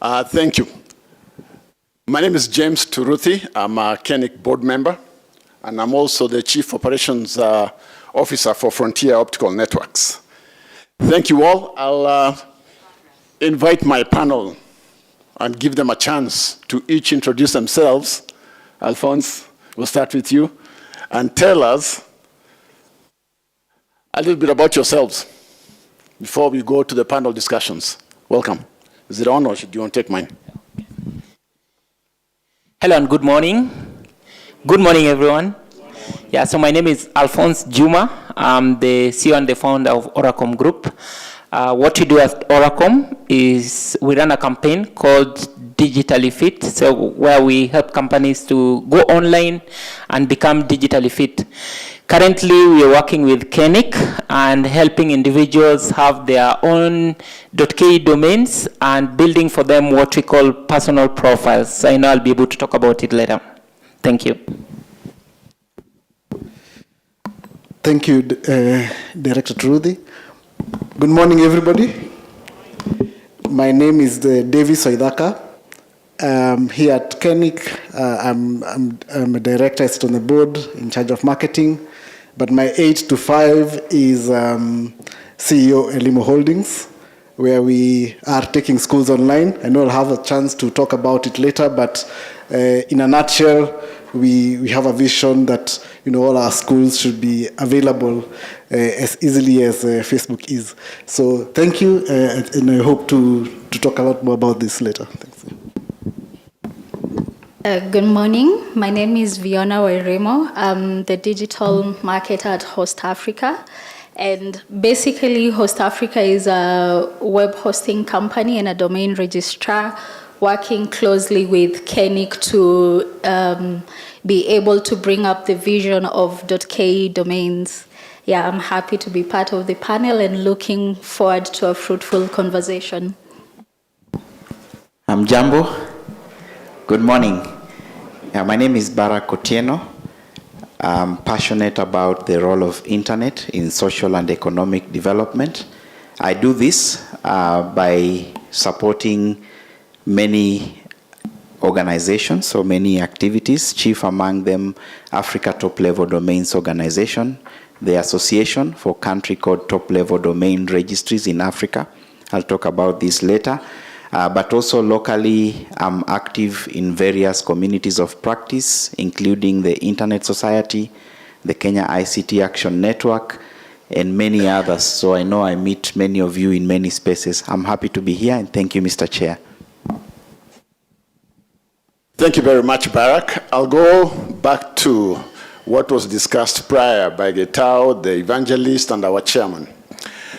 Thank you. My name is James Turuthi. I'm a KENIC board member, and I'm also the Chief Operations Officer for Frontier Optical Networks. Thank you all. I'll invite my panel and give them a chance to each introduce themselves. Alphonce, we'll start with you, and tell us a little bit about yourselves before we go to the panel discussions. Welcome. Is it on, or do you want to take mine? Hello and good morning. Good morning, everyone. Yeah, so my name is Alphonce Juma. I'm the CEO and the founder of Oracom Group. What we do at Oracom is we run a campaign called Digitally Fit, so where we help companies to go online and become digitally fit. Currently, we are working with KENIC and helping individuals have their own .ke domains and building for them what we call personal profiles. So I know I'll be able to talk about it later. Thank you. Thank you, Director Trudy. Good morning, everybody. My name is Davis Waithaka. Here at KENIC, I'm a director, I sit on the board in charge of marketing. But my 8 to 5 is CEO Elimu Holdings, where we are taking schools online. I know I'll have a chance to talk about it later, but in a nutshell, we have a vision that all our schools should be available as easily as Facebook is. So thank you, and I hope to talk a lot more about this later. Thanks. Good morning. My name is Viona Wairimu. I'm the digital marketer at HostAfrica. And basically, HostAfrica is a web hosting company and a domain registrar working closely with KENIC to be able to bring up the vision of .ke domains. Yeah, I'm happy to be part of the panel and looking forward to a fruitful conversation. I'm Jambo. Good morning. My name is Barrack Otieno. I'm passionate about the role of internet in social and economic development. I do this by supporting many organizations, so many activities, chief among them Africa Top Level Domains Organization, the association for country called Top Level Domain Registries in Africa. I'll talk about this later. But also locally, I'm active in various communities of practice, including the Internet Society, the Kenya ICT Action Network, and many others. So I know I meet many of you in many spaces. I'm happy to be here, and thank you, Mr. Chair. Thank you very much, Barrack. I'll go back to what was discussed prior by Getao, the evangelist, and our chairman.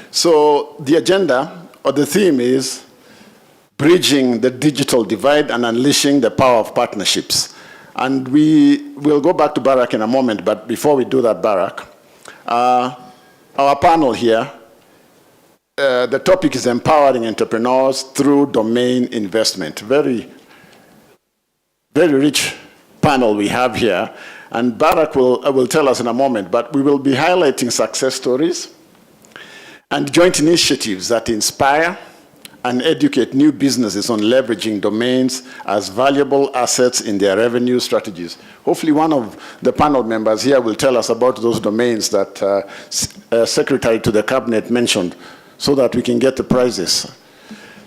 So the agenda, or the theme is bridging the digital divide and unleashing the power of partnerships. And we will go back to Barrack in a moment, but before we do that, Barrack, our panel here, the topic is empowering entrepreneurs through domain investment. Very, very rich panel we have here. And Barrack will tell us in a moment, but we will be highlighting success stories and joint initiatives that inspire and educate new businesses on leveraging domains as valuable assets in their revenue strategies. Hopefully one of the panel members here will tell us about those domains that Secretary to the Cabinet mentioned so that we can get the prizes.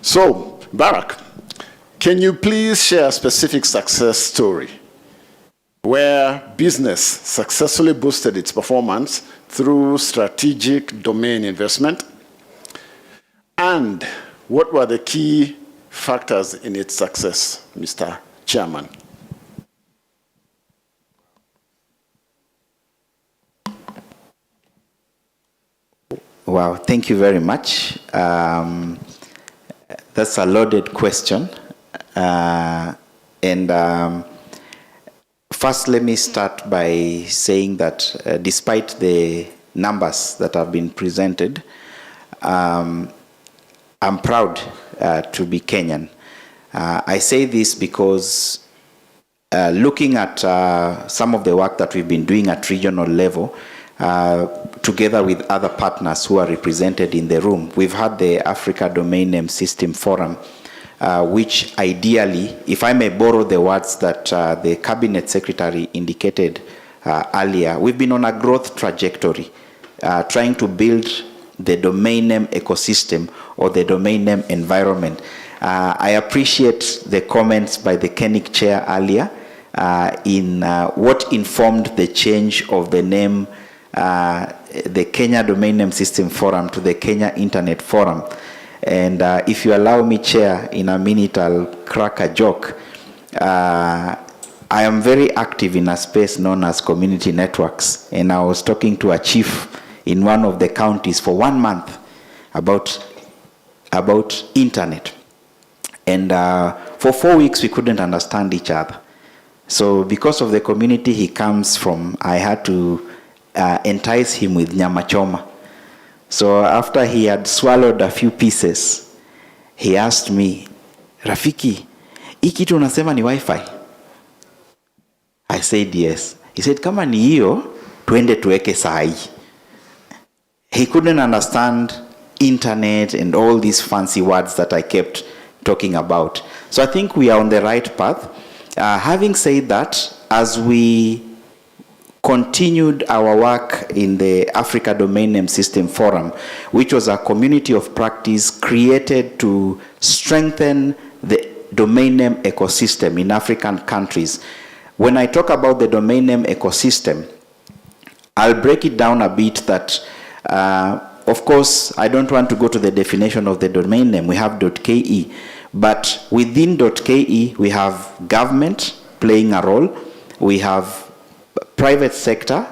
So, Barrack, can you please share a specific success story where business successfully boosted its performance through strategic domain investment? And what were the key factors in its success, Mr. Chairman? Wow, thank you very much. That's a loaded question. First, let me start by saying that despite the numbers that have been presented, I'm proud to be Kenyan. I say this because looking at some of the work that we've been doing at regional level, together with other partners who are represented in the room, we've had the Africa Domain Name System Forum which ideally, if I may borrow the words that the Cabinet Secretary indicated earlier, we've been on a growth trajectory, trying to build the domain name ecosystem or the domain name environment. I appreciate the comments by the KENIC chair earlier in what informed the change of the name, the Kenya Domain Name System Forum to the Kenya Internet Forum. And if you allow me, Chair, in a minute I'll crack a joke. I am very active in a space known as community networks, and I was talking to a chief in one of the counties for 1 month about internet. And for 4 weeks we couldn't understand each other. So because of the community he comes from, I had to entice him with nyama choma. So after he had swallowed a few pieces, he asked me, Rafiki, hii kitu unasema ni Wi-Fi? I said yes. He said, kama ni hiyo, tuende tuweke saa hii. He couldn't understand internet and all these fancy words that I kept talking about. So I think we are on the right path. Having said that, as we continued our work in the Africa Domain Name System Forum, which was a community of practice created to strengthen the domain name ecosystem in African countries. When I talk about the domain name ecosystem, I'll break it down a bit that, of course, I don't want to go to the definition of the domain name. We have .ke, but within .ke, we have government playing a role. We have private sector,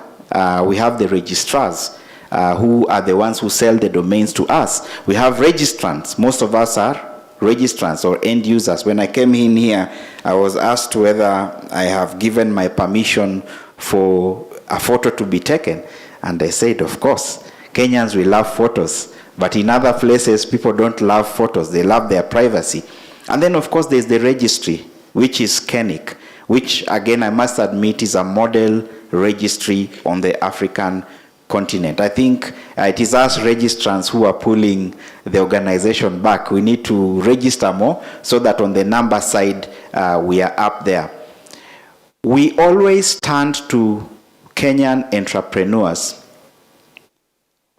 we have the registrars who are the ones who sell the domains to us. We have registrants. Most of us are registrants or end users. When I came in here, I was asked whether I have given my permission for a photo to be taken. And I said, of course, Kenyans, we love photos. But in other places, people don't love photos. They love their privacy. And then, of course, there's the registry, which is KENIC, which, again, I must admit is a model registry on the African continent. I think it is us registrants who are pulling the organization back. We need to register more so that on the number side, we are up there. We always turned to Kenyan entrepreneurs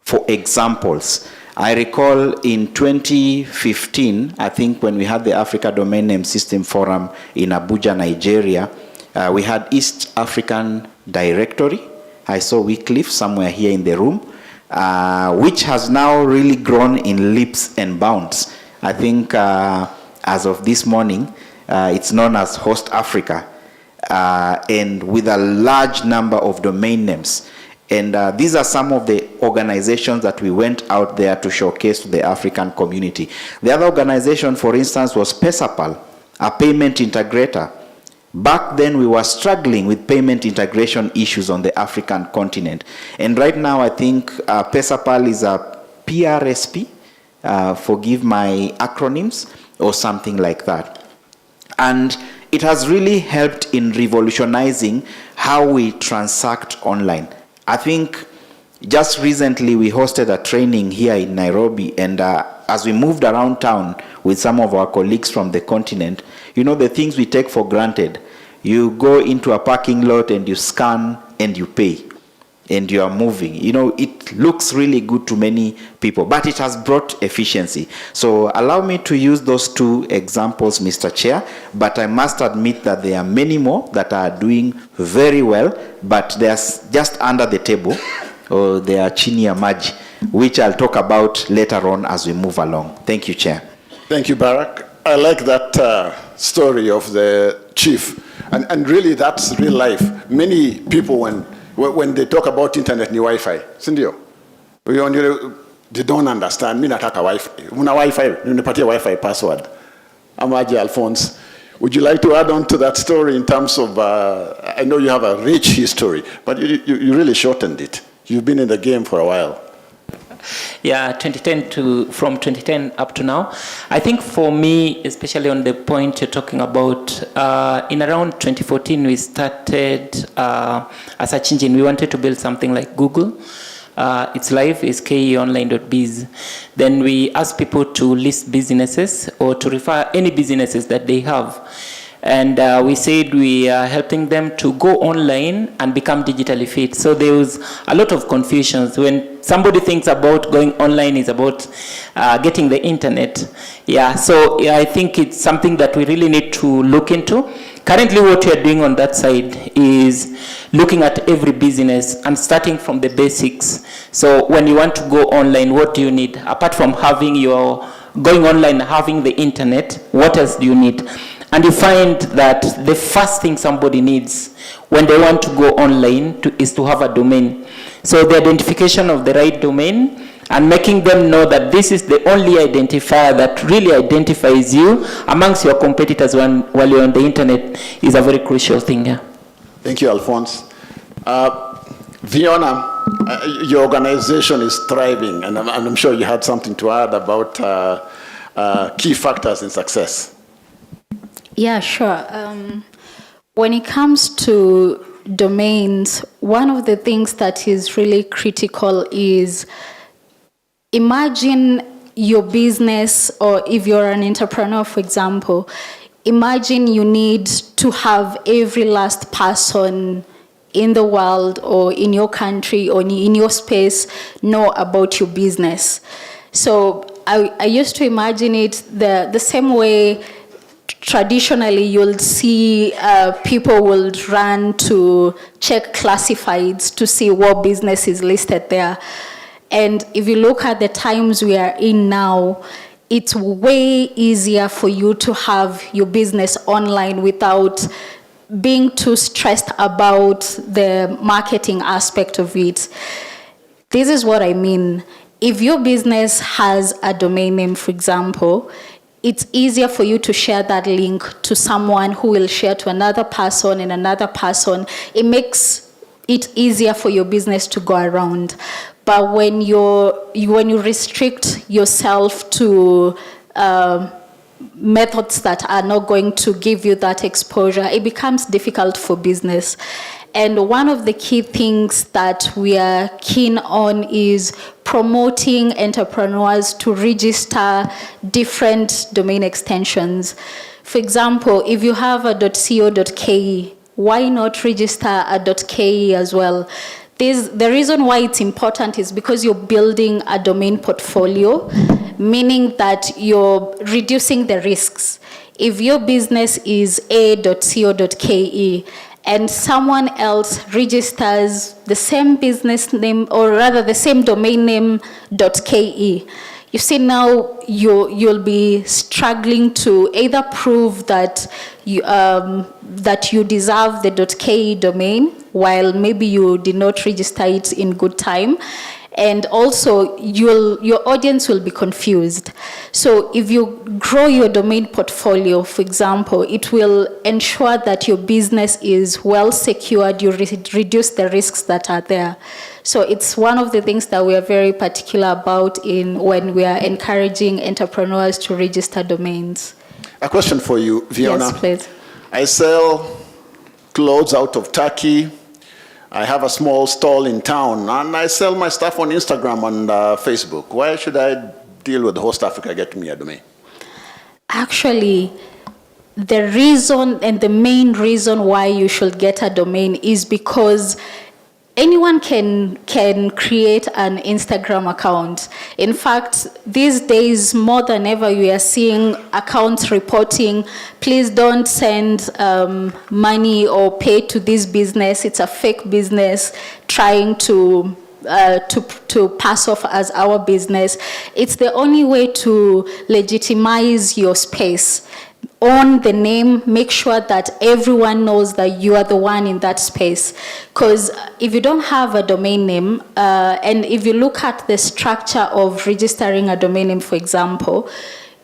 for examples. I recall in 2015, I think when we had the Africa Domain Name System Forum in Abuja, Nigeria, we had East African Directory. I saw Wycliffe somewhere here in the room, which has now really grown in leaps and bounds. I think as of this morning, it's known as HostAfrica, and with a large number of domain names. And these are some of the organizations that we went out there to showcase to the African community. The other organization, for instance, was Pesapal, a payment integrator. Back then, we were struggling with payment integration issues on the African continent. And right now, I think Pesapal is a PRSP, forgive my acronyms, or something like that. And it has really helped in revolutionizing how we transact online. I think just recently we hosted a training here in Nairobi, and as we moved around town with some of our colleagues from the continent, you know, the things we take for granted. You go into a parking lot and you scan and you pay and you are moving. You know, it looks really good to many people, but it has brought efficiency. So allow me to use those two examples, Mr. Chair, but I must admit that there are many more that are doing very well, but they're just under the table, or they are chini ya maji, which I'll talk about later on as we move along. Thank you, Chair. Thank you, Barrack. I like that story of the chief. And really, that's real life. Many people, when they talk about internet, ni Wi-Fi. Sindio? They don't understand. Mi nataka Wi-Fi. Una Wi-Fi, unipatia Wi-Fi password. Amaji Alphonse. Would you like to add on to that story in terms of, I know you have a rich history, but you really shortened it. You've been in the game for a while. Yeah, from 2010 up to now. I think for me, especially on the point you're talking about, in around 2014, we started a search engine. We wanted to build something like Google. It's live, is keonline.biz. Then we ask people to list businesses or to refer any businesses that they have. And we said we are helping them to go online and become digitally fit. So there was a lot of confusions. When somebody thinks about going online, is about getting the internet. Yeah, so I think it's something that we really need to look into. Currently what we are doing on that side is looking at every business and starting from the basics. So when you want to go online, what do you need? Apart from having going online, having the internet, what else do you need? And you find that the first thing somebody needs when they want to go online is to have a domain. So the identification of the right domain and making them know that this is the only identifier that really identifies you amongst your competitors while you're on the internet is a very crucial thing. Yeah. Thank you, Alphonse. Viona, your organization is thriving, and I'm sure you had something to add about key factors in success. Yeah, sure. When it comes to domains, one of the things that is really critical is imagine your business, or if you're an entrepreneur, for example, imagine you need to have every last person in the world or in your country or in your space know about your business. So I used to imagine it the same way. Traditionally, you'll see people will run to check classifieds to see what business is listed there. And if you look at the times we are in now, it's way easier for you to have your business online without being too stressed about the marketing aspect of it. This is what I mean. If your business has a domain name, for example, it's easier for you to share that link to someone who will share to another person and another person. It makes it easier for your business to go around. But when you restrict yourself to methods that are not going to give you that exposure, it becomes difficult for business. And one of the key things that we are keen on is promoting entrepreneurs to register different domain extensions. For example, if you have a .co.ke, why not register a .ke as well? The reason why it's important is because you're building a domain portfolio, meaning that you're reducing the risks. If your business is a.co.ke, and someone else registers the same business name, or rather the same domain name .ke, you see now you'll be struggling to either prove that you deserve the .ke domain, while maybe you did not register it in good time. And also, your audience will be confused. So if you grow your domain portfolio, for example, it will ensure that your business is well secured, you reduce the risks that are there. So it's one of the things that we are very particular about when we are encouraging entrepreneurs to register domains. A question for you, Viona. Yes, please. I sell clothes out of Turkey. I have a small stall in town, and I sell my stuff on Instagram and Facebook. Why should I deal with HostAfrica, get me a domain? Actually, the reason and the main reason why you should get a domain is because anyone can create an Instagram account. In fact, these days, more than ever, we are seeing accounts reporting, please don't send money or pay to this business. It's a fake business trying to pass off as our business. It's the only way to legitimize your space. Own the name, make sure that everyone knows that you are the one in that space. Because if you don't have a domain name, and if you look at the structure of registering a domain name, for example,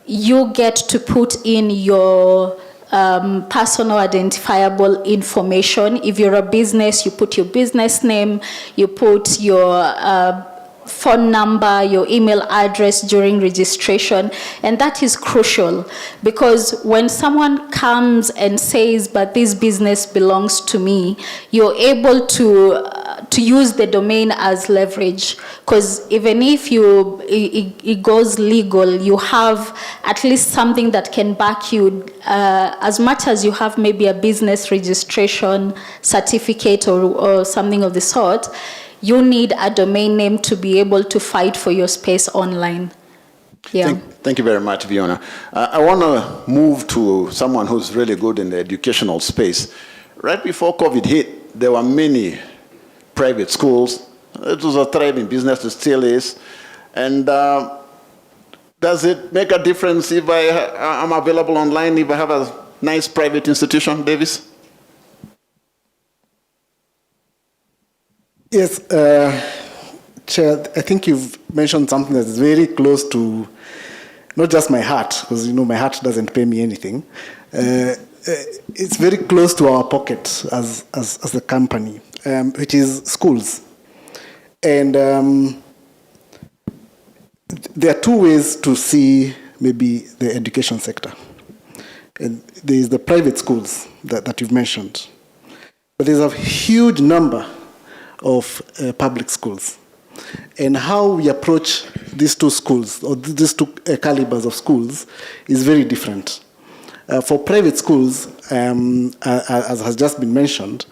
you get to put in your personal identifiable information. If you're a business, you put your business name, you put your phone number, your email address during registration, and that is crucial because when someone comes and says, but this business belongs to me, you're able to use the domain as leverage, because even if it goes legal, you have at least something that can back you, as much as you have maybe a business registration certificate or something of the sort. You need a domain name to be able to fight for your space online. Yeah. Thank you very much, Viona. I want to move to someone who's really good in the educational space. Right before COVID hit, there were many private schools. It was a thriving business, it still is. And does it make a difference if I'm available online, if I have a nice private institution, Davis? Yes, Chair, I think you've mentioned something that's very close to not just my heart, because my heart doesn't pay me anything. It's very close to our pocket as a company, which is schools. And there are two ways to see maybe the education sector. And there is the private schools that you've mentioned. But there's a huge number of public schools. And how we approach these two schools, or these two calibers of schools, is very different. For private schools, as has just been mentioned,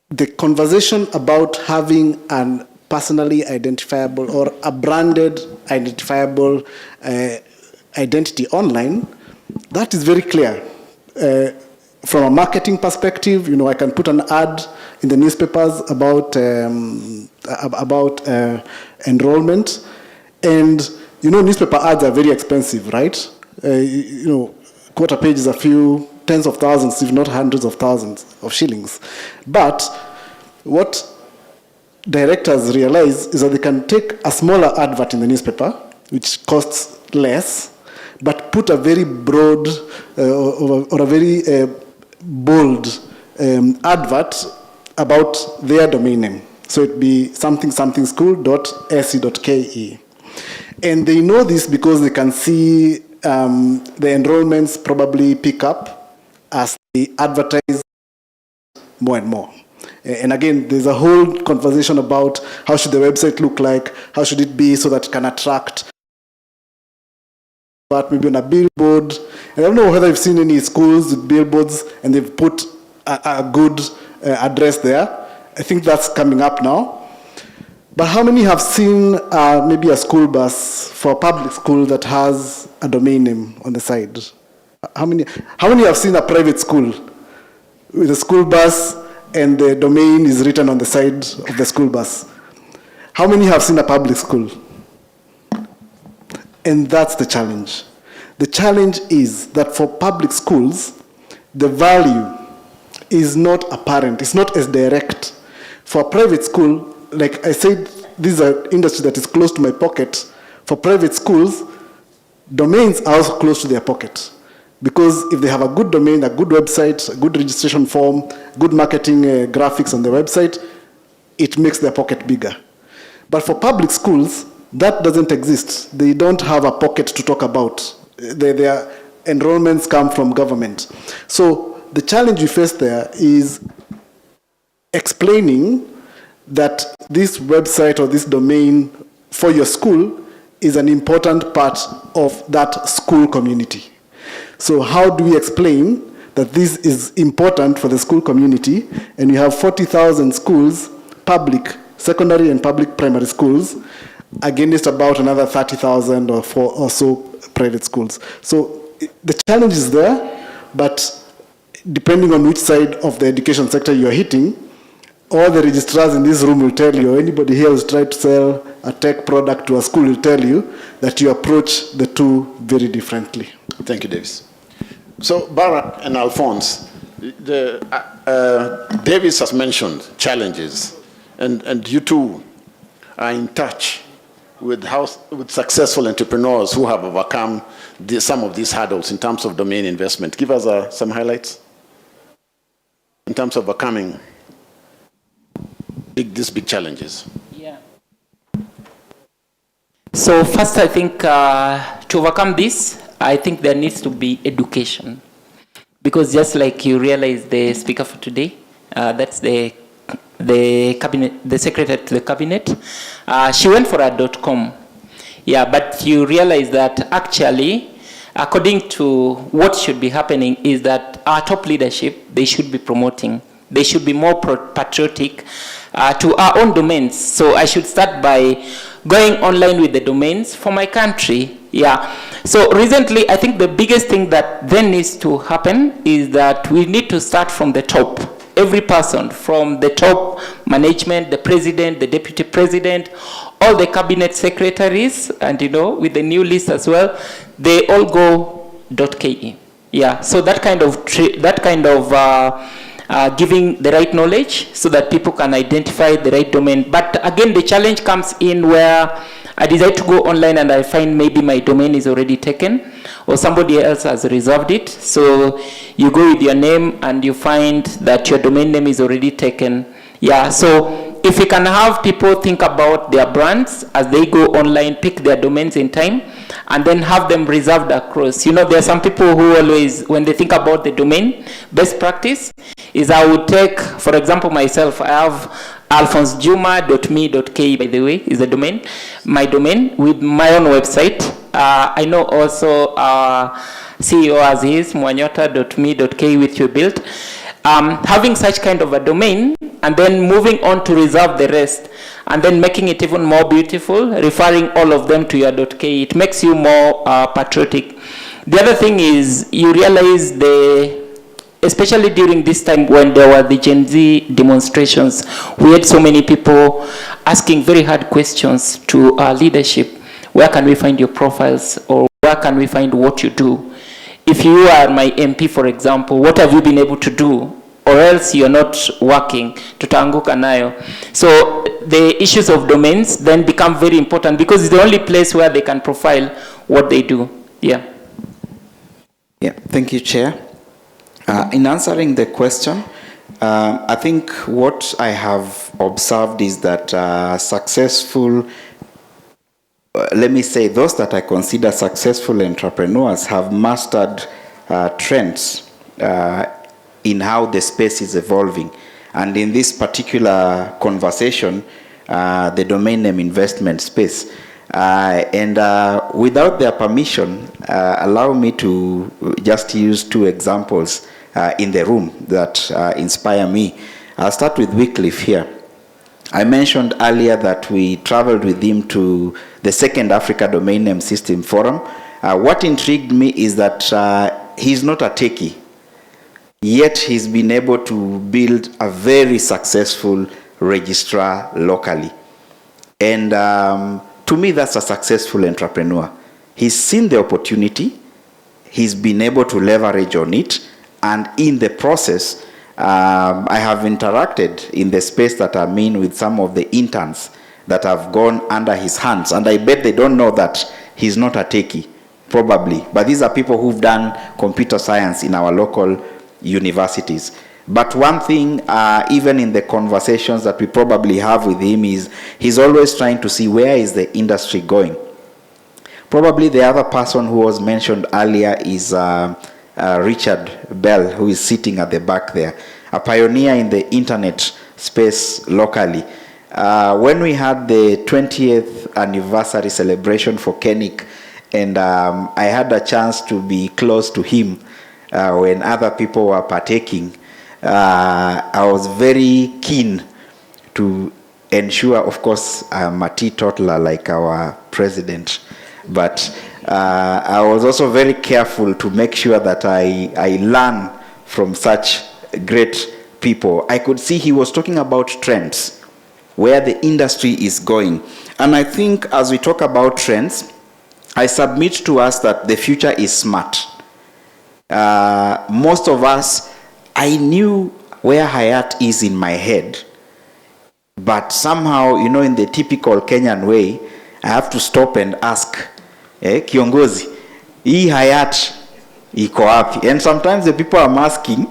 the conversation about having a personally identifiable or a branded identifiable identity online, that is very clear. From a marketing perspective, I can put an ad in the newspapers about enrollment, and newspaper ads are very expensive, right? Quarter page is a few tens of thousands, if not hundreds of thousands of shillings. But what directors realize is that they can take a smaller advert in the newspaper, which costs less, but put a very broad or a very bold advert about their domain name. So it'd be school.se.ke. And they know this because they can see the enrollments probably pick up as they advertise more and more. And again, there's a whole conversation about how should the website look like, how should it be so that it can attract, but maybe on a billboard. And I don't know whether you've seen any schools with billboards and they've put a good address there. I think that's coming up now. But how many have seen maybe a school bus for a public school that has a domain name on the side? How many have seen a private school with a school bus and the domain is written on the side of the school bus? How many have seen a public school? And that's the challenge. The challenge is that for public schools, the value is not apparent. It's not as direct. For a private school, like I said, this is an industry that is close to my pocket. For private schools, domains are also close to their pocket. Because if they have a good domain, a good website, a good registration form, good marketing graphics on the website, it makes their pocket bigger. But for public schools, that doesn't exist. They don't have a pocket to talk about. Their enrollments come from government. So the challenge we face there is explaining that this website or this domain for your school is an important part of that school community. So how do we explain that this is important for the school community, and we have 40,000 schools, public, secondary and public primary schools, against about another 30,000 or so private schools. So the challenge is there, but depending on which side of the education sector you're hitting, all the registrars in this room will tell you, or anybody here who's tried to sell a tech product to a school will tell you that you approach the two very differently. Thank you, Davis. So Barrack and Alphonse, Davis has mentioned challenges, and you two are in touch with successful entrepreneurs who have overcome some of these hurdles in terms of domain investment. Give us some highlights in terms of overcoming these big challenges. Yeah. So first, I think to overcome this, I think there needs to be education. Because just like you realize the speaker for today, that's the the cabinet, the secretary to the cabinet. She went for a .com. Yeah, but you realize that actually, according to what should be happening, is that our top leadership, they should be promoting. They should be more patriotic to our own domains. So I should start by going online with the domains for my country. Yeah. So recently, I think the biggest thing that then needs to happen is that we need to start from the top. Every person, from the top management, the president, the deputy president, all the cabinet secretaries, and with the new list as well, they all go .ke. Yeah. So that kind of giving the right knowledge so that people can identify the right domain. But again, the challenge comes in where I decide to go online and I find maybe my domain is already taken or somebody else has reserved it. So you go with your name and you find that your domain name is already taken. Yeah, so if we can have people think about their brands as they go online, pick their domains in time, and then have them reserved across. There are some people who always, when they think about the domain, best practice is I would take, for example, myself, I have alphonsejuma.me.ke, by the way, is the domain, my domain with my own website. I know also CEO as is, mwanyota.me.ke, which you built. Having such kind of a domain and then moving on to reserve the rest and then making it even more beautiful, referring all of them to your .ke, it makes you more patriotic. The other thing is you realize especially during this time when there were the Gen Z demonstrations, we had so many people asking very hard questions to our leadership. Where can we find your profiles, or where can we find what you do? If you are my MP, for example, what have you been able to do? Or else you're not working. Tutaanguka nayo. So the issues of domains then become very important because it's the only place where they can profile what they do. Yeah. Yeah, thank you, Chair. In answering the question, I think what I have observed is that successful, let me say, those that I consider successful entrepreneurs have mastered trends in how the space is evolving. And in this particular conversation, the domain name investment space. Without their permission, allow me to just use two examples in the room that inspire me. I'll start with Wycliffe here. I mentioned earlier that we traveled with him to the second Africa Domain Name System Forum. What intrigued me is that he's not a techie, yet he's been able to build a very successful registrar locally. And to me, that's a successful entrepreneur. He's seen the opportunity, he's been able to leverage on it, and in the process, I have interacted in the space that I'm in with some of the interns that have gone under his hands, and I bet they don't know that he's not a techie, probably. But these are people who've done computer science in our local universities. But one thing, even in the conversations that we probably have with him, is he's always trying to see where is the industry going. Probably the other person who was mentioned earlier is Richard Bell, who is sitting at the back there, a pioneer in the internet space locally. When we had the 20th anniversary celebration for Kenik, and I had a chance to be close to him when other people were partaking, I was very keen to ensure, of course, I'm a teetotaler like our president, but I was also very careful to make sure that I learn from such great people. I could see he was talking about trends, where the industry is going. And I think as we talk about trends, I submit to us that the future is smart. Most of us, I knew where Hayat is in my head, but somehow, in the typical Kenyan way, I have to stop and ask, Kiongozi, hii Hayat iko wapi? And sometimes the people I'm asking,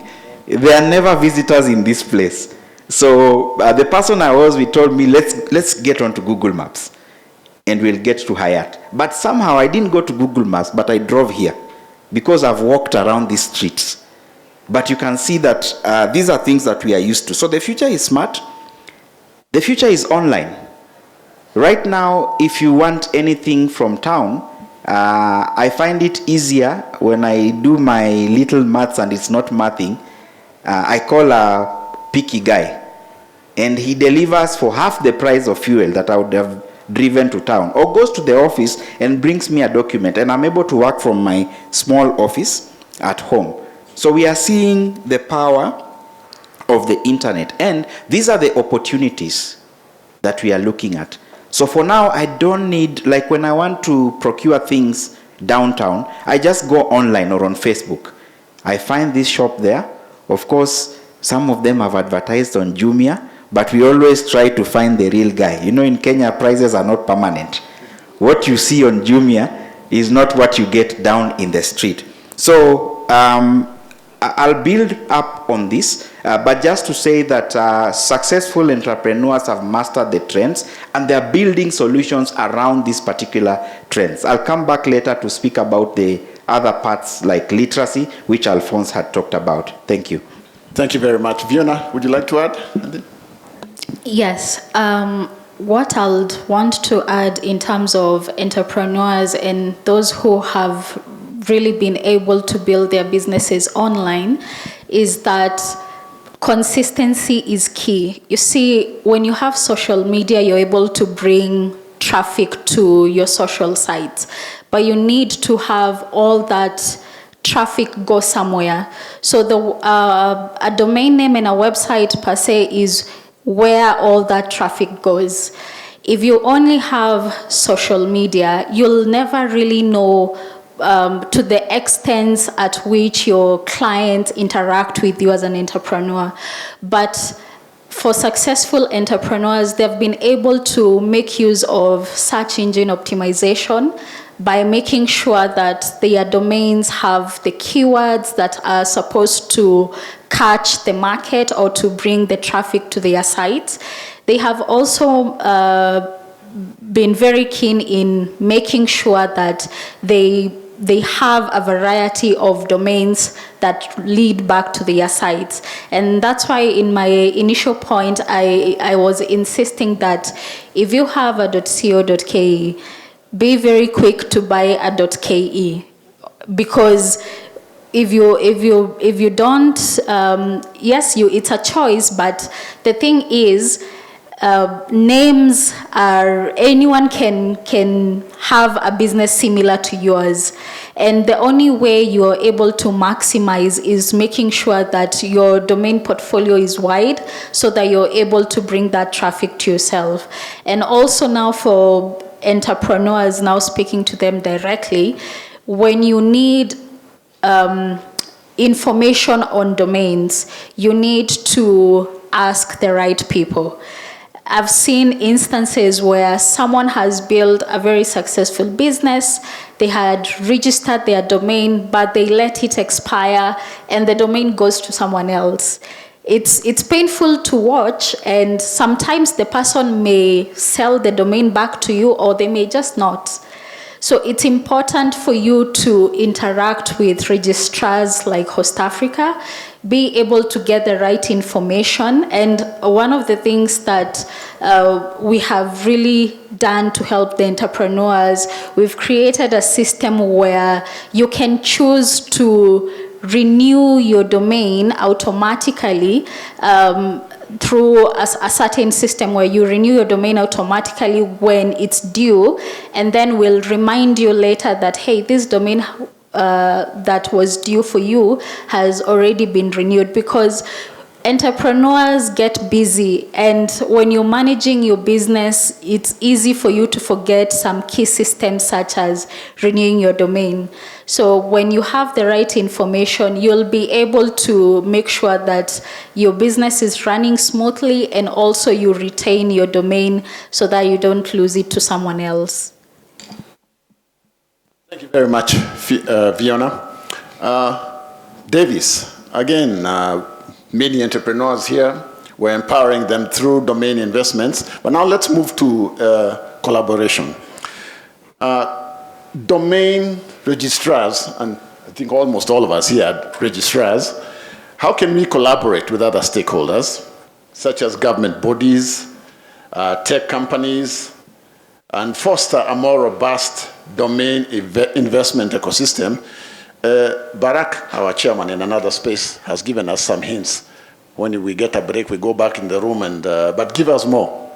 they are never visitors in this place. So the person I was with told me, let's get onto Google Maps and we'll get to Hayat. But somehow I didn't go to Google Maps, but I drove here because I've walked around these streets. But you can see that these are things that we are used to. So the future is smart. The future is online. Right now, if you want anything from town, I find it easier when I do my little maths and it's not mathing. I call a picky guy, and he delivers for half the price of fuel that I would have driven to town, or goes to the office and brings me a document, and I'm able to work from my small office at home. So we are seeing the power of the internet, and these are the opportunities that we are looking at. So for now, I don't need, like when I want to procure things downtown, I just go online or on Facebook. I find this shop there. Of course, some of them have advertised on Juma, but we always try to find the real guy. You know, in Kenya, prices are not permanent. What you see on Juma is not what you get down in the street. So I'll build up on this, but just to say that successful entrepreneurs have mastered the trends and they're building solutions around these particular trends. I'll come back later to speak about the other parts like literacy, which Alphonse had talked about. Thank you. Thank you very much. Viona, would you like to add? Yes. What I'll want to add in terms of entrepreneurs and those who have really been able to build their businesses online is that consistency is key. You see, when you have social media, you're able to bring traffic to your social sites, but you need to have all that traffic go somewhere. So a domain name and a website per se is where all that traffic goes. If you only have social media, you'll never really know to the extent at which your clients interact with you as an entrepreneur. But for successful entrepreneurs, they've been able to make use of search engine optimization by making sure that their domains have the keywords that are supposed to catch the market or to bring the traffic to their sites. They have also been very keen in making sure that they have a variety of domains that lead back to their sites. And that's why in my initial point, I was insisting that if you have a .co.ke, be very quick to buy a .ke, because if you don't, yes, it's a choice, but the thing is, names are, anyone can have a business similar to yours, and the only way you're able to maximize is making sure that your domain portfolio is wide so that you're able to bring that traffic to yourself. And also now for entrepreneurs, now speaking to them directly, when you need information on domains, you need to ask the right people. I've seen instances where someone has built a very successful business, they had registered their domain, but they let it expire and the domain goes to someone else. It's painful to watch, and sometimes the person may sell the domain back to you or they may just not. So it's important for you to interact with registrars like HostAfrica, be able to get the right information. And one of the things that we have really done to help the entrepreneurs, we've created a system where you can choose to renew your domain automatically through a certain system where you renew your domain automatically when it's due, and then we'll remind you later that, hey, this domain that was due for you has already been renewed, because entrepreneurs get busy, and when you're managing your business, it's easy for you to forget some key systems such as renewing your domain. So when you have the right information, you'll be able to make sure that your business is running smoothly, and also you retain your domain so that you don't lose it to someone else. Thank you very much, Viona. Davis, again, many entrepreneurs here, we're empowering them through domain investments. But now let's move to collaboration. Domain registrars, and I think almost all of us here are registrars, how can we collaborate with other stakeholders, such as government bodies, tech companies, and foster a more robust domain investment ecosystem? Barrack, our chairman in another space, has given us some hints. When we get a break, we go back in the room, but give us more.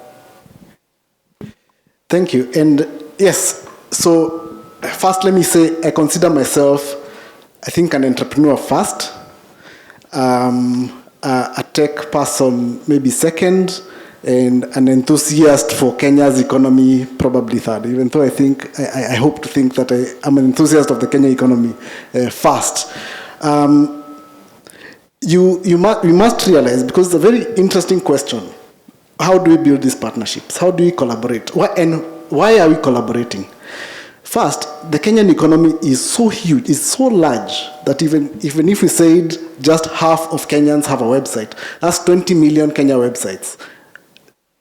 Thank you. And yes, so first let me say I consider myself, I think, an entrepreneur first, a tech person maybe second, and an enthusiast for Kenya's economy probably third, even though I hope to think that I am an enthusiast of the Kenya economy first. We must realize, because it's a very interesting question, how do we build these partnerships? How do we collaborate? Why are we collaborating? First, the Kenyan economy is so huge, is so large, that even if we said just half of Kenyans have a website, that's 20 million Kenya websites.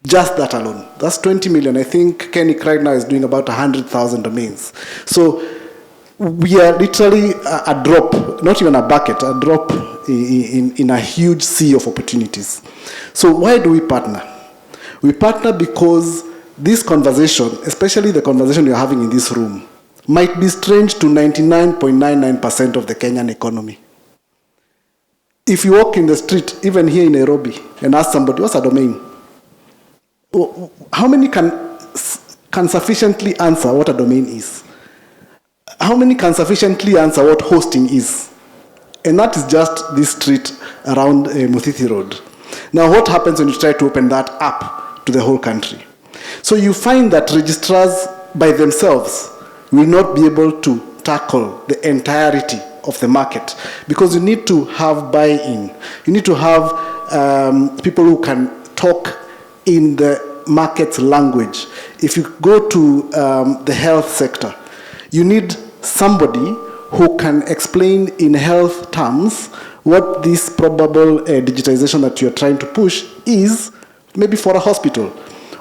Just that alone. That's 20 million. I think Kenny right now is doing about 100,000 domains. So we are literally a drop, not even a bucket, a drop in a huge sea of opportunities. So why do we partner? We partner because this conversation, especially the conversation you're having in this room, might be strange to 99.99% of the Kenyan economy. If you walk in the street, even here in Nairobi, and ask somebody, what's a domain? How many can sufficiently answer what a domain is? How many can sufficiently answer what hosting is? And that is just this street around Muthithi Road. Now, what happens when you try to open that up to the whole country? So you find that registrars by themselves will not be able to tackle the entirety of the market, because you need to have buy-in. You need to have people who can talk in the market's language. If you go to the health sector, you need somebody who can explain in health terms what this probable digitization that you're trying to push is, maybe for a hospital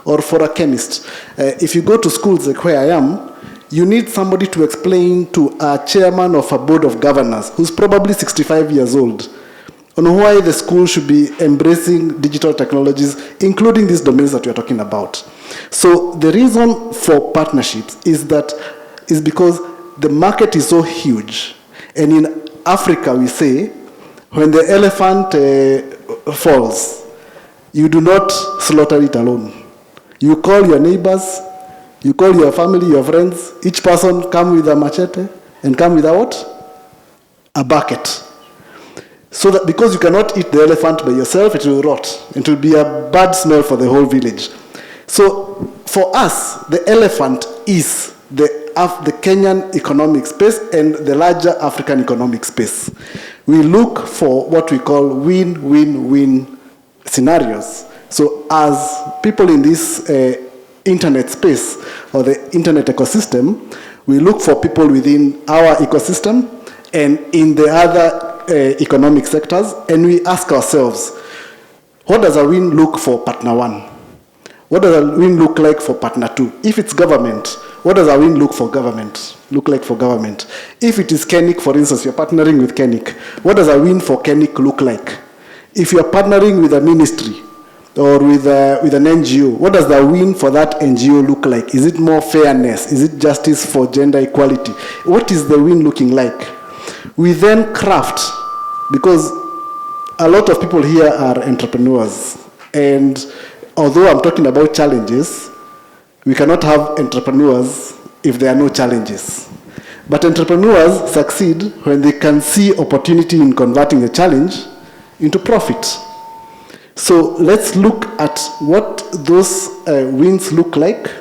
or for a chemist. If you go to schools like where I am, you need somebody to explain to a chairman of a board of governors who's probably 65 years old on why the school should be embracing digital technologies, including these domains that we're talking about. So the reason for partnerships is because the market is so huge. And in Africa, we say, when the elephant falls, you do not slaughter it alone. You call your neighbors, you call your family, your friends, each person come with a machete and come with a what? A bucket. So that because you cannot eat the elephant by yourself, it will rot. It will be a bad smell for the whole village. So for us, the elephant is the Kenyan economic space and the larger African economic space. We look for what we call win-win-win scenarios. So as people in this internet space or the internet ecosystem, we look for people within our ecosystem and in the other economic sectors, and we ask ourselves, what does a win look for partner one? What does a win look like for partner two? If it's government, what does a win look like for government? If it is Kenik, for instance, you're partnering with Kenik, what does a win for Kenik look like? If you're partnering with a ministry or with an NGO, what does the win for that NGO look like? Is it more fairness? Is it justice for gender equality? What is the win looking like? We then craft, because a lot of people here are entrepreneurs, and although I'm talking about challenges, we cannot have entrepreneurs if there are no challenges. But entrepreneurs succeed when they can see opportunity in converting a challenge into profit. So let's look at what those wins look like.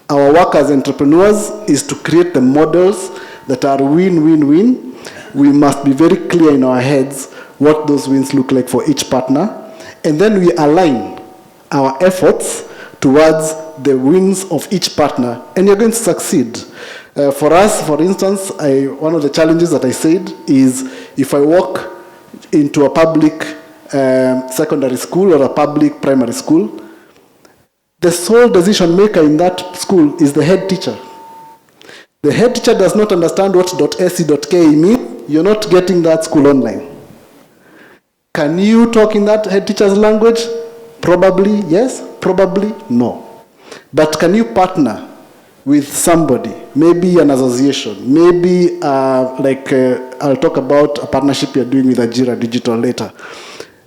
Our work as entrepreneurs is to create the models that are win-win-win. We must be very clear in our heads what those wins look like for each partner, and then we align our efforts towards the wins of each partner, and you're going to succeed. For us, for instance, one of the challenges that I said is if I walk into a public secondary school or a public primary school, the sole decision maker in that school is the head teacher. The head teacher does not understand what .ac.ke means. You're not getting that school online. Can you talk in that head teacher's language? Probably yes, probably no. But can you partner with somebody, maybe an association, maybe I'll talk about a partnership you're doing with Ajira Digital later.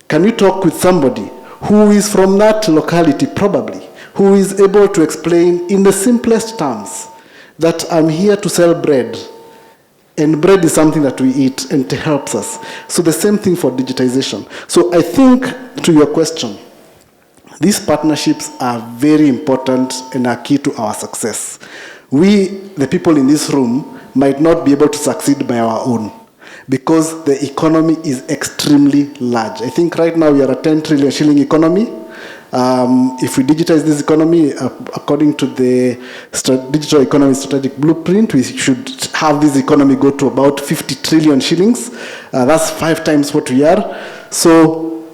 Can you talk with somebody who is from that locality, probably, who is able to explain in the simplest terms that I'm here to sell bread, and bread is something that we eat and it helps us. So the same thing for digitization. So I think, to your question, these partnerships are very important and are key to our success. We, the people in this room, might not be able to succeed by our own because the economy is extremely large. I think right now we are a 10 trillion shilling economy. If we digitize this economy, according to the Digital Economy Strategic Blueprint, we should have this economy go to about 50 trillion shillings. That's 5 times what we are. So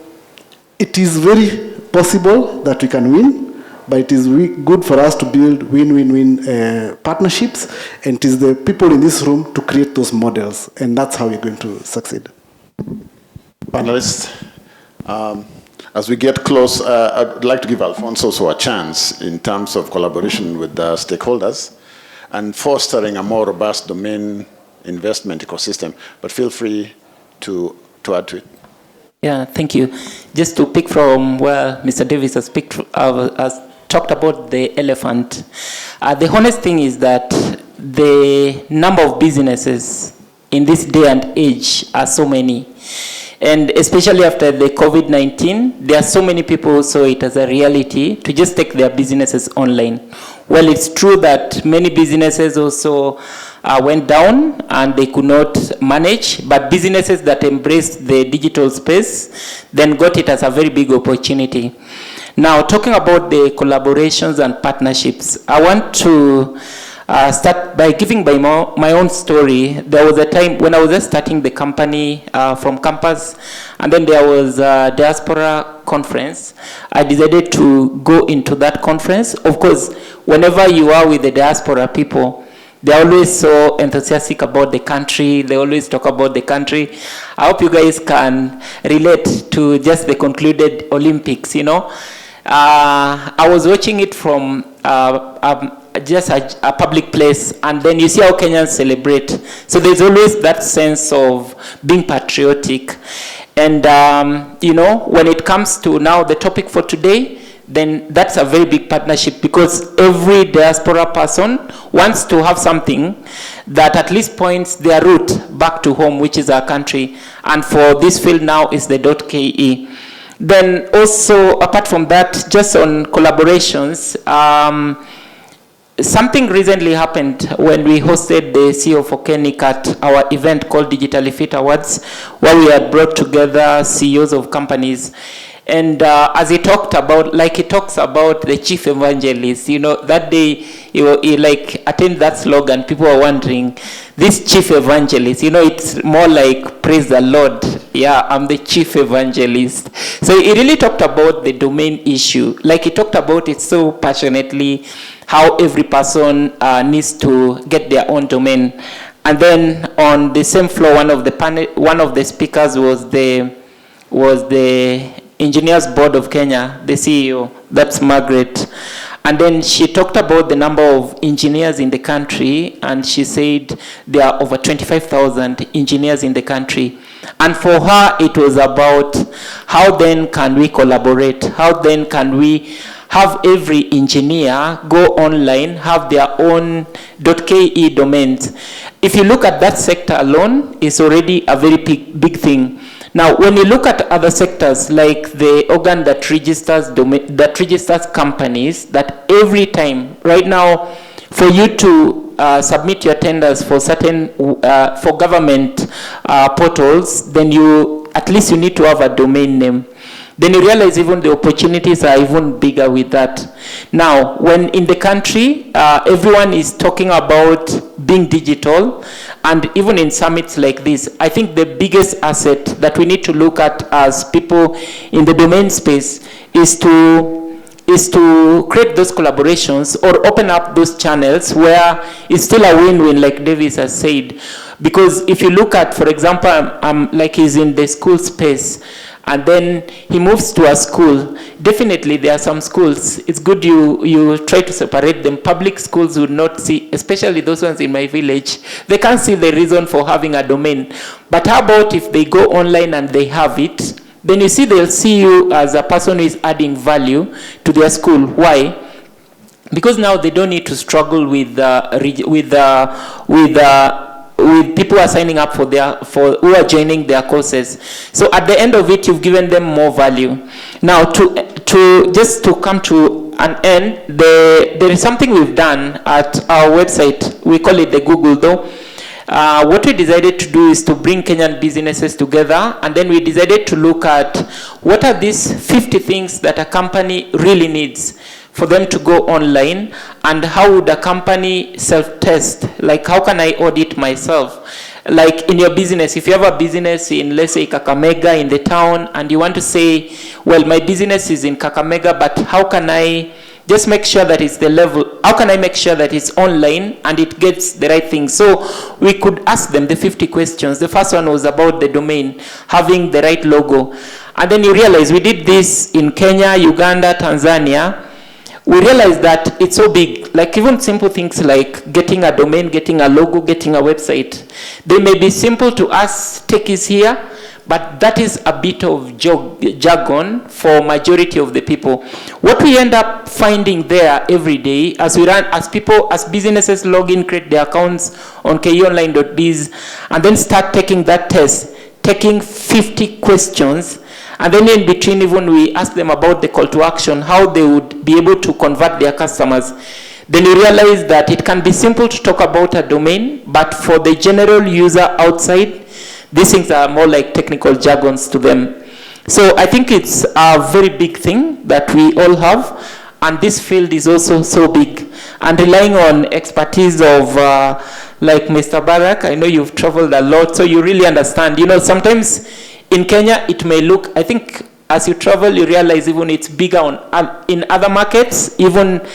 it is very possible that we can win, but it is good for us to build win-win-win partnerships, and it is the people in this room to create those models, and that's how we're going to succeed. Panelists, as we get close, I'd like to give Alphonse also a chance in terms of collaboration with the stakeholders and fostering a more robust domain investment ecosystem, but feel free to add to it. Yeah, thank you. Just to pick from where Mr. Davis has talked about the elephant. The honest thing is that the number of businesses in this day and age are so many. And especially after the COVID-19, there are so many people who saw it as a reality to just take their businesses online. Well, it's true that many businesses also went down and they could not manage, but businesses that embraced the digital space then got it as a very big opportunity. Now, talking about the collaborations and partnerships, I want to start by giving my own story. There was a time when I was just starting the company from campus, and then there was a diaspora conference. I decided to go into that conference. Of course, whenever you are with the diaspora people, they're always so enthusiastic about the country. They always talk about the country. I hope you guys can relate to just the concluded Olympics, you know. I was watching it from just a public place, and then you see how Kenyans celebrate. So there's always that sense of being patriotic. And, you know, when it comes to now the topic for today, then that's a very big partnership, because every diaspora person wants to have something that at least points their route back to home, which is our country. And for this field now is the .ke. Then also, apart from that, just on collaborations, something recently happened when we hosted the CEO for Kenik at our event called Digitally Fit Awards, where we had brought together CEOs of companies. And as he talked about, like he talks about the chief evangelist, you know, that day he like attained that slogan. People were wondering, this chief evangelist, you know, it's more like praise the Lord. Yeah, I'm the chief evangelist. So he really talked about the domain issue. Like he talked about it so passionately, how every person needs to get their own domain. And then on the same floor, one of the speakers was the Engineers Board of Kenya, the CEO, that's Margaret. And then she talked about the number of engineers in the country, and she said there are over 25,000 engineers in the country. And for her, it was about how then can we collaborate? How then can we have every engineer go online, have their own .ke domains? If you look at that sector alone, it's already a very big thing. Now, when you look at other sectors, like the organ that registers companies, that every time, right now, for you to submit your tenders for certain, for government portals, then at least you need to have a domain name. Then you realize even the opportunities are even bigger with that. Now, when in the country, everyone is talking about being digital, and even in summits like this, I think the biggest asset that we need to look at as people in the domain space is to create those collaborations or open up those channels where it's still a win-win, like Davis has said. Because if you look at, for example, like he's in the school space, and then he moves to a school, definitely there are some schools, it's good you try to separate them. Public schools would not see, especially those ones in my village, they can't see the reason for having a domain. But how about if they go online and they have it, then you see they'll see you as a person who is adding value to their school. Why? Because now they don't need to struggle with people who are signing up who are joining their courses. So at the end of it, you've given them more value. Now, to come to an end, there is something we've done at our website. We call it the Google though. What we decided to do is to bring Kenyan businesses together, and then we decided to look at what are these 50 things that a company really needs for them to go online, and how would a company self-test? Like, how can I audit myself? Like in your business, if you have a business in, let's say, Kakamega in the town, and you want to say, well, my business is in Kakamega, but how can I just make sure that it's the level, how can I make sure that it's online and it gets the right thing? So we could ask them the 50 questions. The first one was about the domain, having the right logo. And then you realize we did this in Kenya, Uganda, Tanzania. We realized that it's so big, like even simple things like getting a domain, getting a logo, getting a website. They may be simple to us, techies here, but that is a bit of jargon for majority of the people. What we end up finding there every day as we run, as businesses log in, create their accounts on keonline.biz, and then start taking that test, taking 50 questions, and then in between, even we ask them about the call to action, how they would be able to convert their customers. Then you realize that it can be simple to talk about a domain, but for the general user outside, these things are more like technical jargons to them. So I think it's a very big thing that we all have, and this field is also so big. And relying on expertise of like Mr. Barrack, I know you've traveled a lot, so you really understand. You know, sometimes in Kenya, it may look, I think as you travel, you realize even it's bigger in other markets, even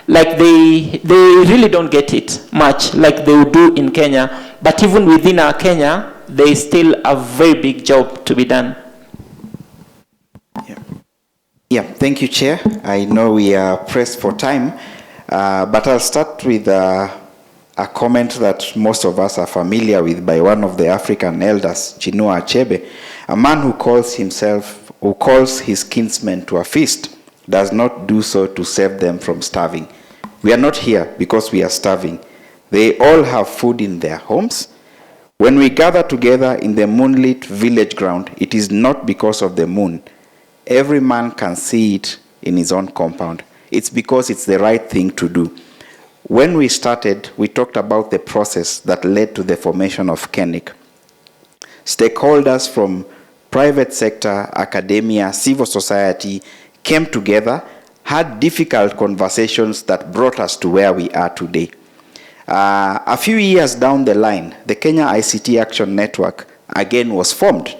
like they really don't get it much like they would do in Kenya. But even within our Kenya, there is still a very big job to be done. Yeah, thank you, Chair. I know we are pressed for time, but I'll start with a comment that most of us are familiar with by one of the African elders, Chinua Achebe. A man who calls his kinsmen to a feast does not do so to save them from starving. We are not here because we are starving. They all have food in their homes. When we gather together in the moonlit village ground, it is not because of the moon. Every man can see it in his own compound. It's because it's the right thing to do. When we started, we talked about the process that led to the formation of KENIC. Stakeholders from private sector, academia, civil society came together, had difficult conversations that brought us to where we are today. A few years down the line, the Kenya ICT Action Network again was formed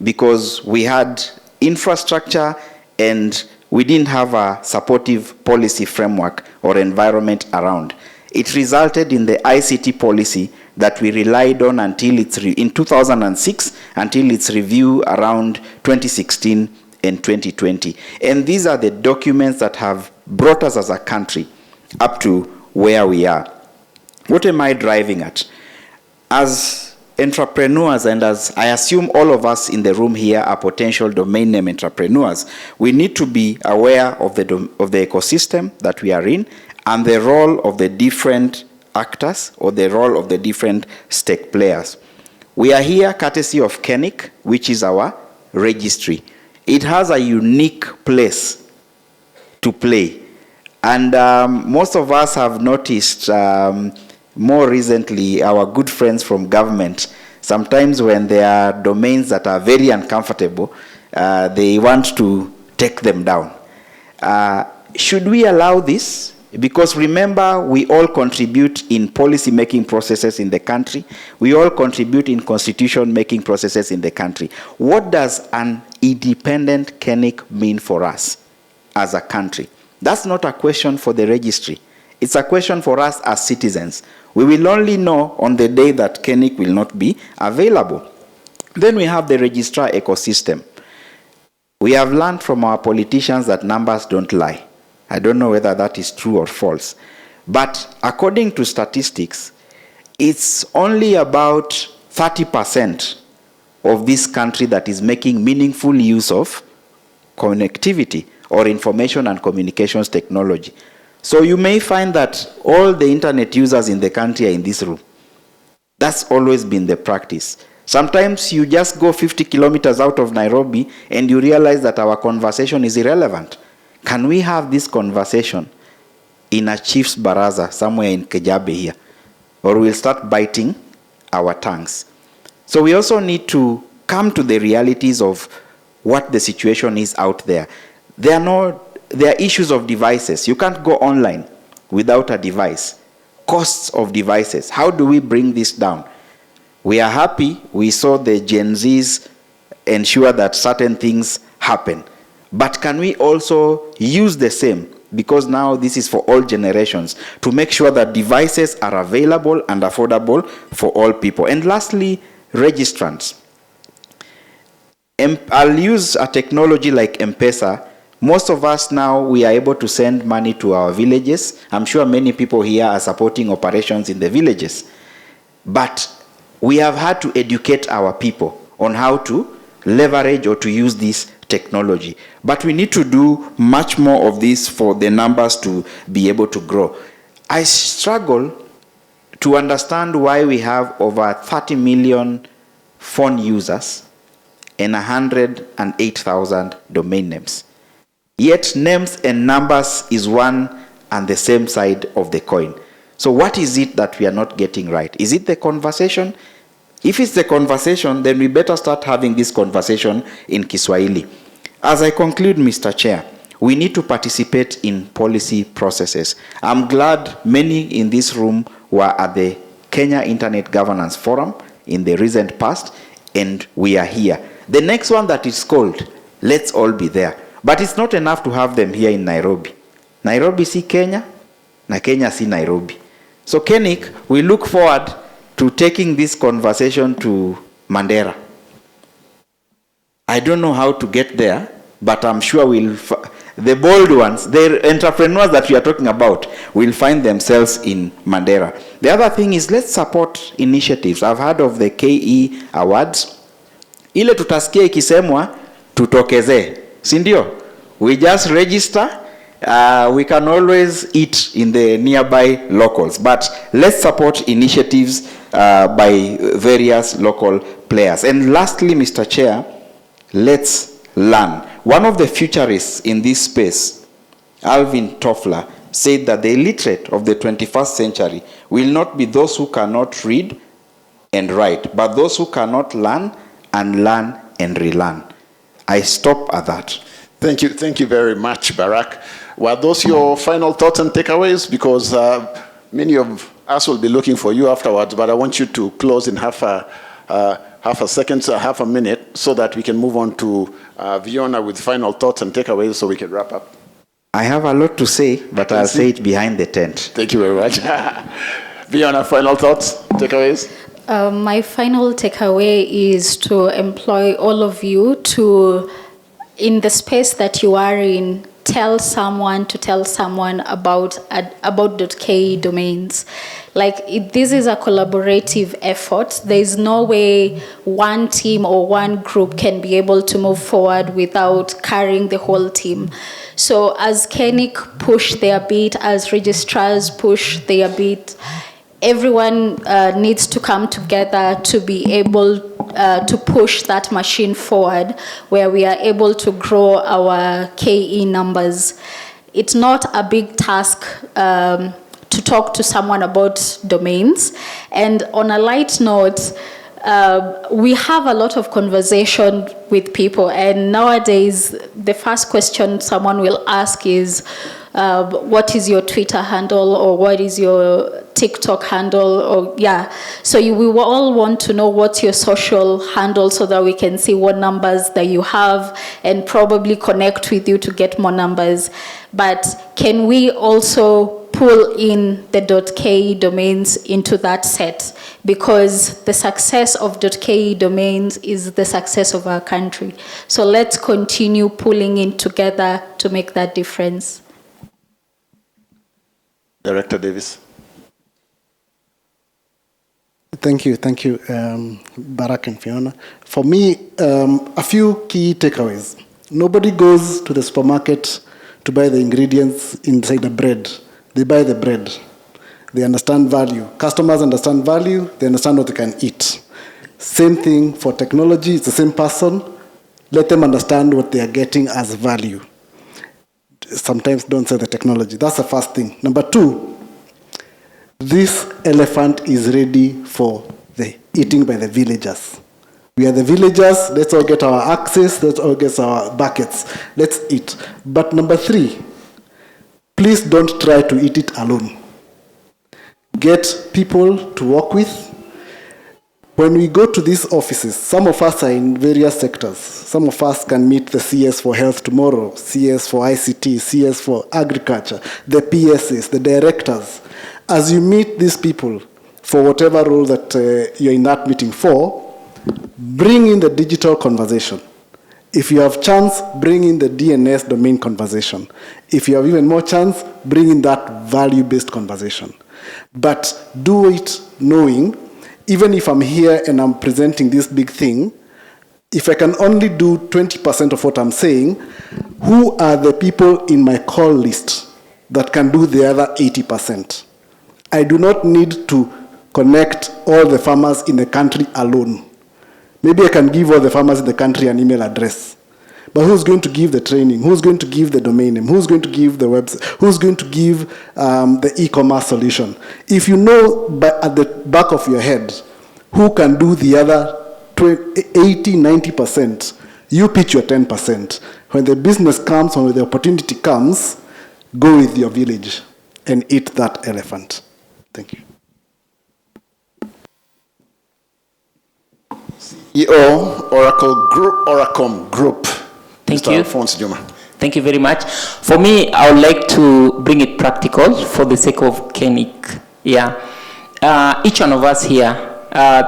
because we had infrastructure and we didn't have a supportive policy framework or environment around. It resulted in the ICT policy that we relied on until in 2006, until its review around 2016 and 2020. And these are the documents that have brought us as a country up to where we are. What am I driving at? As entrepreneurs, and as I assume all of us in the room here are potential domain name entrepreneurs, we need to be aware of the ecosystem that we are in and the role of the different actors or the role of the different stake players. We are here courtesy of KENIC, which is our registry. It has a unique place to play. And most of us have noticed more recently our good friends from government, sometimes when there are domains that are very uncomfortable, they want to take them down. Should we allow this? Because remember, we all contribute in policy making processes in the country. We all contribute in constitution making processes in the country. What does an independent KENIC mean for us as a country? That's not a question for the registry. It's a question for us as citizens. We will only know on the day that KENIC will not be available. Then we have the registrar ecosystem. We have learned from our politicians that numbers don't lie. I don't know whether that is true or false. But according to statistics, it's only about 30% of this country that is making meaningful use of connectivity or information and communications technology. So you may find that all the internet users in the country are in this room. That's always been the practice. Sometimes you just go 50 kilometers out of Nairobi and you realize that our conversation is irrelevant. Can we have this conversation in a chief's baraza somewhere in Kejabe here? Or we'll start biting our tongues. So we also need to come to the realities of what the situation is out there. There are issues of devices. You can't go online without a device. Costs of devices. How do we bring this down? We are happy we saw the Gen Zs ensure that certain things happen. But can we also use the same, because now this is for all generations, to make sure that devices are available and affordable for all people? And lastly, registrants. I'll use a technology like M-Pesa. Most of us now, we are able to send money to our villages. I'm sure many people here are supporting operations in the villages. But we have had to educate our people on how to leverage or to use this technology. But we need to do much more of this for the numbers to be able to grow. I struggle to understand why we have over 30 million phone users and 108,000 domain names. Yet names and numbers is one and the same side of the coin. So what is it that we are not getting right? Is it the conversation? If it's the conversation, then we better start having this conversation in Kiswahili. As I conclude, Mr. Chair, we need to participate in policy processes. I'm glad many in this room were at the Kenya Internet Governance Forum in the recent past, and we are here. The next one that is called, let's all be there. But it's not enough to have them here in Nairobi. Nairobi see Kenya, na Kenya see Nairobi. So KENIC, we look forward to taking this conversation to Mandera. I don't know how to get there, but I'm sure the bold ones, the entrepreneurs that we are talking about, will find themselves in Mandera. The other thing is, let's support initiatives. I've heard of the KE Awards. Ile tutasikia ikisemwa, tutokeze. Sindio? We just register. We can always eat in the nearby locals. But let's support initiatives by various local players. And lastly, Mr. Chair, let's learn. One of the futurists in this space, Alvin Toffler, said that the illiterate of the 21st century will not be those who cannot read and write, but those who cannot learn and relearn. I stop at that. Thank you very much, Barrack. Were those your final thoughts and takeaways? Because many of us will be looking for you afterwards, but I want you to close in half a second, half a minute, so that we can move on to Viona with final thoughts and takeaways so we can wrap up. I have a lot to say, but I'll say it behind the tent. Thank you very much. Viona, final thoughts, takeaways? My final takeaway is to employ all of you to, in the space that you are in, tell someone about .ke domains. This is a collaborative effort. There is no way one team or one group can be able to move forward without carrying the whole team. So as KENIC push their bit, as registrars push their bit, everyone needs to come together to be able to push that machine forward, where we are able to grow our KE numbers. It's not a big task to talk to someone about domains. And on a light note, we have a lot of conversation with people, and nowadays the first question someone will ask is, what is your Twitter handle, or what is your TikTok handle, or so we will all want to know what's your social handle, so that we can see what numbers that you have and probably connect with you to get more numbers. But can we also pull in the .ke domains into that set, because the success of .ke domains is the success of our country. So let's continue pulling in together to make that difference. Director Davis. Thank you, Barrack and Viona. For me, a few key takeaways. Nobody goes to the supermarket to buy the ingredients inside the bread. They buy the bread. They understand value. Customers understand value. They understand what they can eat. Same thing for technology. It's the same person. Let them understand what they are getting as value. Sometimes don't say the technology. That's the first thing. Number two, this elephant is ready for the eating by the villagers. We are the villagers. Let's all get our axes. Let's all get our buckets. Let's eat. But number three, please don't try to eat it alone. Get people to work with. When we go to these offices, some of us are in various sectors. Some of us can meet the CS for health tomorrow, CS for ICT, CS for agriculture, the PSs, the directors. As you meet these people for whatever role that you're in that meeting for, bring in the digital conversation. If you have chance, bring in the DNS domain conversation. If you have even more chance, bring in that value-based conversation. But do it knowing, even if I'm here and I'm presenting this big thing, if I can only do 20% of what I'm saying, who are the people in my call list that can do the other 80%? I do not need to connect all the farmers in the country alone. Maybe I can give all the farmers in the country an email address. But who's going to give the training? Who's going to give the domain name? Who's going to give the website? Who's going to give the e-commerce solution? If you know at the back of your head who can do the other 80, 90%, you pitch your 10%. When the business comes, when the opportunity comes, go with your village and eat that elephant. Thank you. CEO, Oracom Group. Thank Mr. you. Alphonce Juma. Thank you very much. For me, I would like to bring it practical for the sake of Kenik. Yeah. Each one of us here,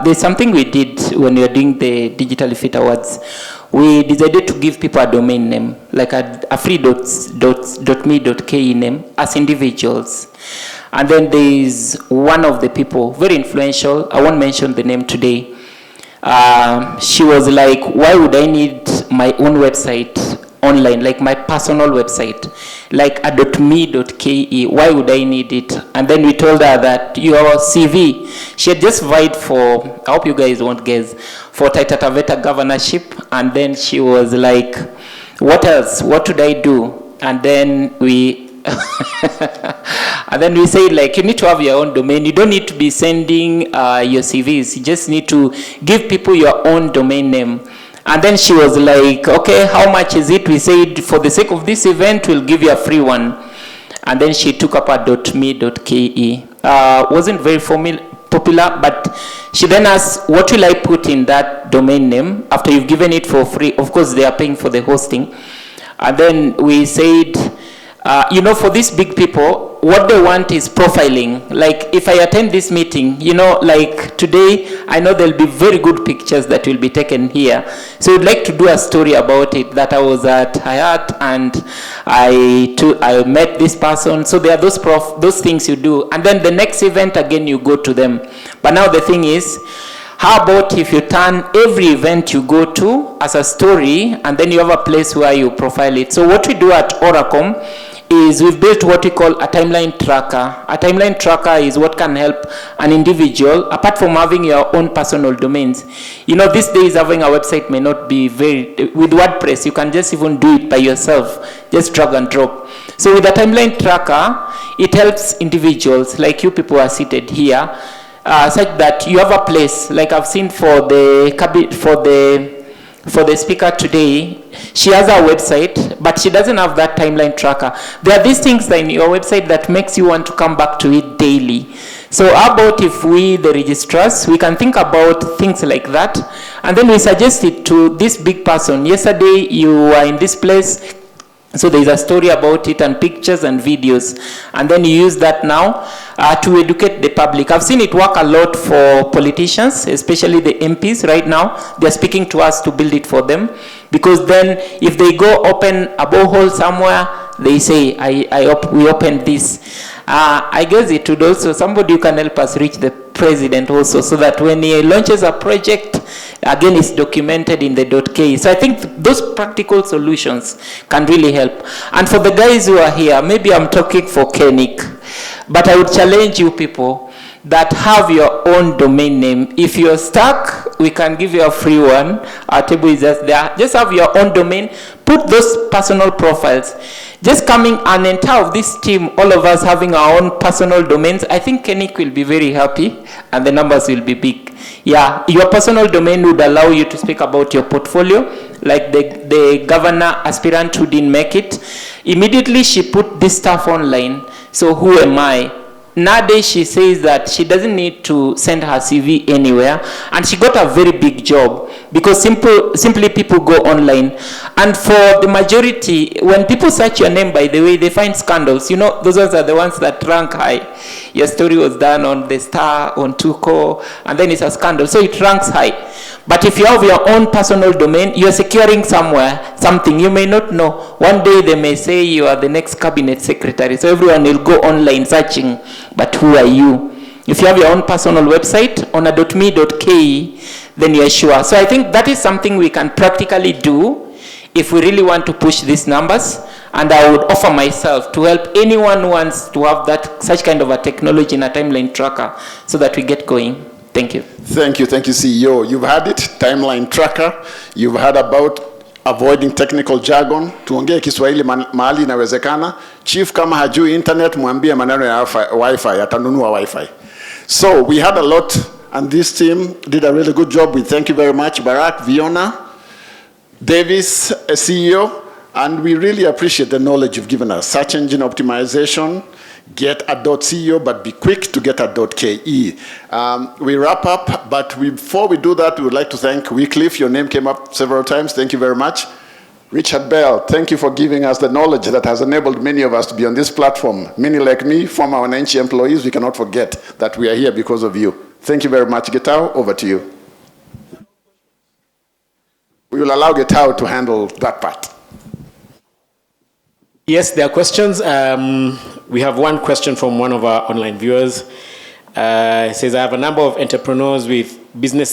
there's something we did when we were doing the Digital Fit Awards. We decided to give people a domain name, like a free .me.ke name as individuals. And then there's one of the people, very influential, I won't mention the name today. She was like, why would I need my own website online, like my personal website, like a .me.ke, why would I need it? And then we told her that your CV, she had just vied for, I hope you guys won't guess, for Taita Taveta governorship, and then she was like, what else, what should I do? And then we and then we say, like, you need to have your own domain. You don't need to be sending your CVs. You just need to give people your own domain name. And then she was like, okay, how much is it? We said, for the sake of this event, we'll give you a free one. And then she took up a .me.ke. Wasn't very popular, but she then asked, what will I put in that domain name after you've given it for free? Of course, they are paying for the hosting. And then we said, you know, for these big people, what they want is profiling. Like, if I attend this meeting, you know, like today, I know there'll be very good pictures that will be taken here. So I'd like to do a story about it, that I was at Hayat and I met this person. So there are those things you do. And then the next event, again, you go to them. But now the thing is, how about if you turn every event you go to as a story, and then you have a place where you profile it? So what we do at Oracom is we've built what we call a timeline tracker. A timeline tracker is what can help an individual, apart from having your own personal domains. You know, these days having a website may not be with WordPress, you can just even do it by yourself, just drag and drop. So with a timeline tracker, it helps individuals, like you people are seated here, such that you have a place, like I've seen for the speaker today. She has a website, but she doesn't have that timeline tracker. There are these things in your website that makes you want to come back to it daily. So how about if we, the registrars, we can think about things like that, and then we suggest it to this big person. Yesterday you were in this place, So there is a story about it and pictures and videos. And then you use that now to educate the public. I've seen it work a lot for politicians, especially the MPs right now. They're speaking to us to build it for them. Because then if they go open a borehole somewhere, they say, we opened this. I guess it would also, somebody who can help us reach the president also, so that when he launches a project, again, it's documented in the .k. So I think those practical solutions can really help. And for the guys who are here, maybe I'm talking for Kenik, but I would challenge you people that have your own domain name. If you're stuck, we can give you a free one. Our table is just there. Just have your own domain. Put those personal profiles. Just coming an entire of this team, all of us having our own personal domains, I think Kenik will be very happy and the numbers will be big. Yeah, your personal domain would allow you to speak about your portfolio, like the governor aspirant who didn't make it. Immediately she put this stuff online. So who am I? Nowadays she says that she doesn't need to send her CV anywhere, and she got a very big job because simply people go online. And for the majority, when people search your name, by the way, they find scandals. You know, those ones are the ones that rank high. Your story was done on The Star, on Tuko, and then it's a scandal, so it ranks high. But if you have your own personal domain, you're securing somewhere something you may not know. One day they may say you are the next cabinet secretary, so everyone will go online searching, but who are you? If you have your own personal website on a .me.ke, then you're sure. So I think that is something we can practically do if we really want to push these numbers. And I would offer myself to help anyone who wants to have such kind of a technology in a timeline tracker so that we get going. Thank you. Thank you, CEO. You've had it, timeline tracker. You've heard about avoiding technical jargon. Tuongee Kiswahili mahali inawezekana. Chief kama hajui internet, mwambie maneno ya Wi-Fi, atanunua Wi-Fi. So we had a lot, and this team did a really good job. We thank you very much, Barrack, Viona, Davis, CEO, and we really appreciate the knowledge you've given us. Search engine optimization, get a .co, but be quick to get a .ke. We wrap up, but before we do that, we would like to thank Wycliffe. Your name came up several times. Thank you very much. Richard Bell, thank you for giving us the knowledge that has enabled many of us to be on this platform. Many like me, former Wananchi employees, we cannot forget that we are here because of you. Thank you very much. Getao, over to you. We will allow Getao to handle that part. Yes, there are questions. We have one question from one of our online viewers. It says, I have a number of entrepreneurs with business